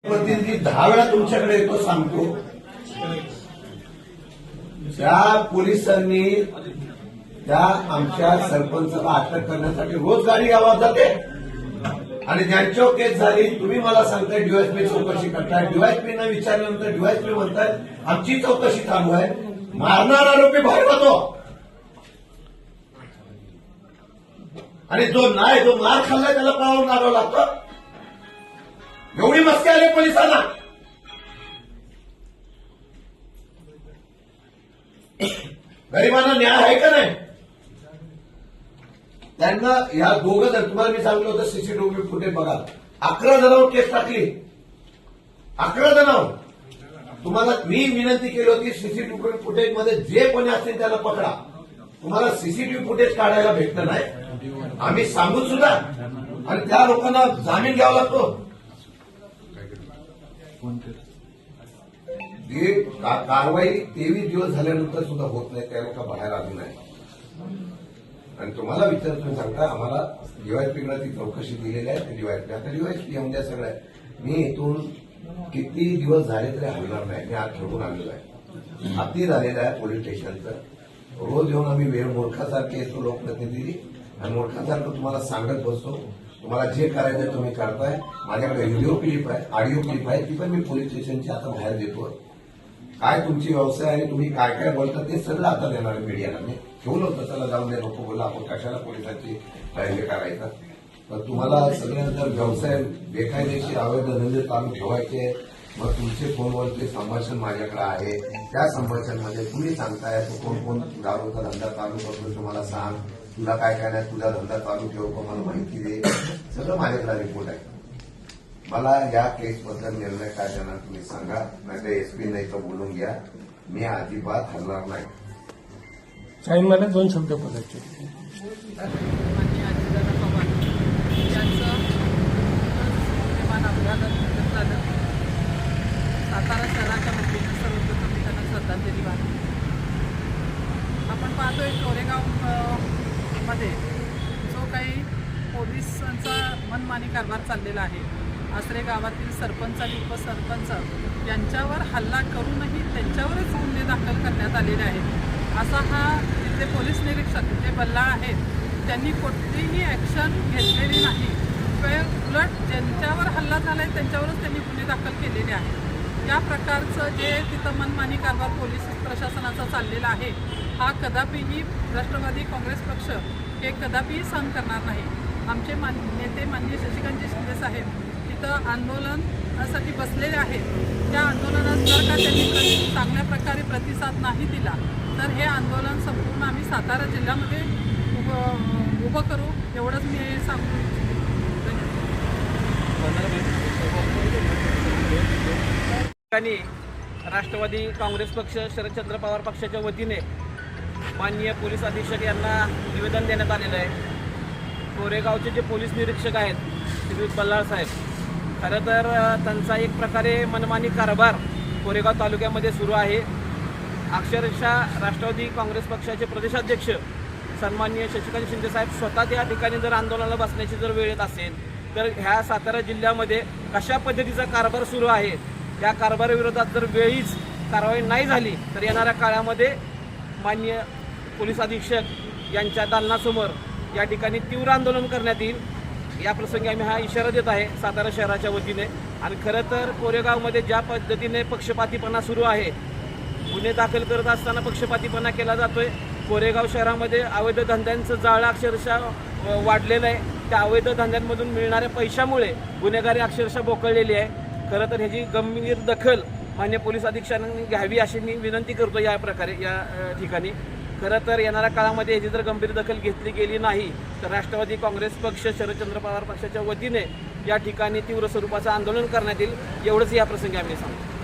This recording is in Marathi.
प्रतिनिधी 10 वेळा तुमच्याकडे येतो सांगतो, त्या पोलिसांनी त्या आमच्या सरपंचाला अटक करण्यासाठी रोज गाडी गावात जाते आणि ज्यांच्यावर केस झाली तुम्ही मला सांगताय डीवायएसपी चौकशी करताय, डीवायएसपीनं विचारल्यानंतर डीवायएसपी म्हणताय आमची चौकशी चालू आहे. मारणार आरोपी बाहेर होतो आणि जो मार खाल्लाय त्याला पळावून मारावं लागतं. एवढी मस्ती आली पोलिसांना. गरिबांना न्याय आहे का नाही? त्यांना या दोघं जण, तुम्हाला मी सांगितलं होतं सीसीटीव्ही फुटेज बघा, 11 जणांवर केस टाकली. 11 जणांवर. तुम्हाला मी विनंती केली होती सीसीटीव्ही फुटेज मध्ये जे कोणी असतील त्याला पकडा. तुम्हाला सीसीटीव्ही फुटेज काढायला भेटलं नाही. आम्ही सांगून सुद्धा आणि त्या लोकांना जामीन घ्यावा लागतो. कारवाई 23 दिवस झाल्यानंतर सुद्धा होत नाही, त्या लोक बाहेर आले नाही. आणि तुम्हाला विचारतो सांगता आम्हाला डीवायएसपीकडे ती चौकशी दिलेली आहे. डीवायएसपी आता डीवायएसपी येऊन द्या सगळं. मी इथून किती दिवस झाले तरी हलणार नाही. मी आज ठरवून आलेलो आहे. हाती झालेलं आहे पोलीस स्टेशनचं. रोज येऊन आम्ही वेळ मूर्खासारखे येतो लोकप्रतिनिधी आणि मूर्खासारखं तुम्हाला सांगत बसतो. तुम्हाला जे करायचं तुम्ही करताय. माझ्याकडे व्हिडिओ क्लिप आहे, ऑडिओ क्लिप आहे, ती पण मी पोलीस स्टेशनची आता बाहेर देतो. काय तुमची व्यवसाय आणि तुम्ही काय काय बोलता ते सगळं आता देणार आहे मीडियाला. मी ठेवलं होतं त्याला जाऊन दे, नको बोला, आपण कशाला पोलिसांची हे करायचं. पण तुम्हाला सगळं जर व्यवसाय बेकायदेशीर अवैध धंदे चालू ठेवायचे, मग तुमचे फोनवरचे संभाषण माझ्याकडे आहे. त्या संभाषणमध्ये तुम्ही सांगताय तो कोण कोण दारूचा धंदा चालू करतो तुम्हाला सांग, तुला काय काय नाही, तुझा धंदा चालू ठेव का मला माहिती दे. सगळं माझ्याकडे रिपोर्ट आहे. मला या केसबद्दल निर्णय काय देणार तुम्ही सांगा, नाही तर एसपी नाही तर बोलून घ्या. मी अजिबात हलणार नाही. साहेब मला 2 शब्द बोलायचे. सातारा शहराच्या वतीनं सर्वप्रथम त्यांना श्रद्धांजली वाहतो. आपण पाहतोय कोरेगाव मध्ये जो काही पोलिसांचा मनमानी कारभार चाललेला आहे. आसरे गावातील सरपंच आणि उपसरपंच यांच्यावर हल्ला करूनही त्यांच्यावरच गुन्हे दाखल करण्यात आलेले आहेत. असा हा तिथले पोलीस निरीक्षक जे बल्लाळ आहेत त्यांनी कोणतीही ॲक्शन घेतलेली नाही. उलट ज्यांच्यावर हल्ला झाला आहे त्यांच्यावरच त्यांनी गुन्हे दाखल केलेले आहेत. या प्रकारचं जे तिथं मनमानी कारभार पोलीस प्रशासनाचा चाललेला आहे हा कदापिही राष्ट्रवादी काँग्रेस पक्ष हे कदापिही सहन करणार नाही. आमचे नेते माननीय शशिकांत शिंदे साहेब तिथं आंदोलनासाठी बसलेले आहेत. त्या आंदोलनात जर का त्यांनी चांगल्या प्रकारे प्रतिसाद नाही दिला तर हे आंदोलन संपूर्ण आम्ही सातारा जिल्ह्यामध्ये उभं करू, एवढंच मी सांगू इच्छिते. राष्ट्रवादी काँग्रेस पक्ष शरदचंद्र पवार पक्षाच्या वतीने माननीय पोलीस अधीक्षक यांना निवेदन देण्यात आलेलं आहे. कोरेगावचे जे पोलीस निरीक्षक आहेत श्रीयुत बल्लाळ साहेब, खरं तर त्यांचा एक प्रकारे मनमानी कारभार कोरेगाव तालुक्यामध्ये सुरू आहे. अक्षरशः राष्ट्रवादी काँग्रेस पक्षाचे प्रदेशाध्यक्ष सन्माननीय शशिकांत शिंदे साहेब स्वतः त्या ठिकाणी जर आंदोलनाला बसण्याची जर वेळ येत असेल तर ह्या सातारा जिल्ह्यामध्ये कशा पद्धतीचा कारभार सुरू आहे, त्या कारभाराविरोधात जर वेळीच कारवाई नाही झाली तर येणाऱ्या काळामध्ये माननीय पोलीस अधीक्षक यांच्या दालनासमोर या ठिकाणी तीव्र आंदोलन करण्यात येईल. या प्रसंगी आम्ही हा इशारा देत आहे सातारा शहराच्या वतीने. आणि खरं तर कोरेगावमध्ये ज्या पद्धतीने पक्षपातीपणा सुरू आहे, गुन्हे दाखल करत असताना पक्षपातीपणा केला जातोय. कोरेगाव शहरामध्ये अवैध धंद्यांचं जाळं अक्षरशः वाढलेलं आहे. त्या अवैध धंद्यांमधून मिळणाऱ्या पैशामुळे गुन्हेगारी अक्षरशः बोकळलेली आहे. खरं तर ह्याची गंभीर दखल मान्य पोलीस अधीक्षकांनी घ्यावी अशी मी विनंती करतो या प्रकारे या ठिकाणी. खरं तर येणाऱ्या काळामध्ये ह्याची जर गंभीर दखल घेतली गेली नाही तर राष्ट्रवादी काँग्रेस पक्ष शरदचंद्र पवार पक्षाच्या वतीने या ठिकाणी तीव्र स्वरूपाचं आंदोलन करण्यात येईल, एवढंच या प्रसंगी आम्ही सांगतो.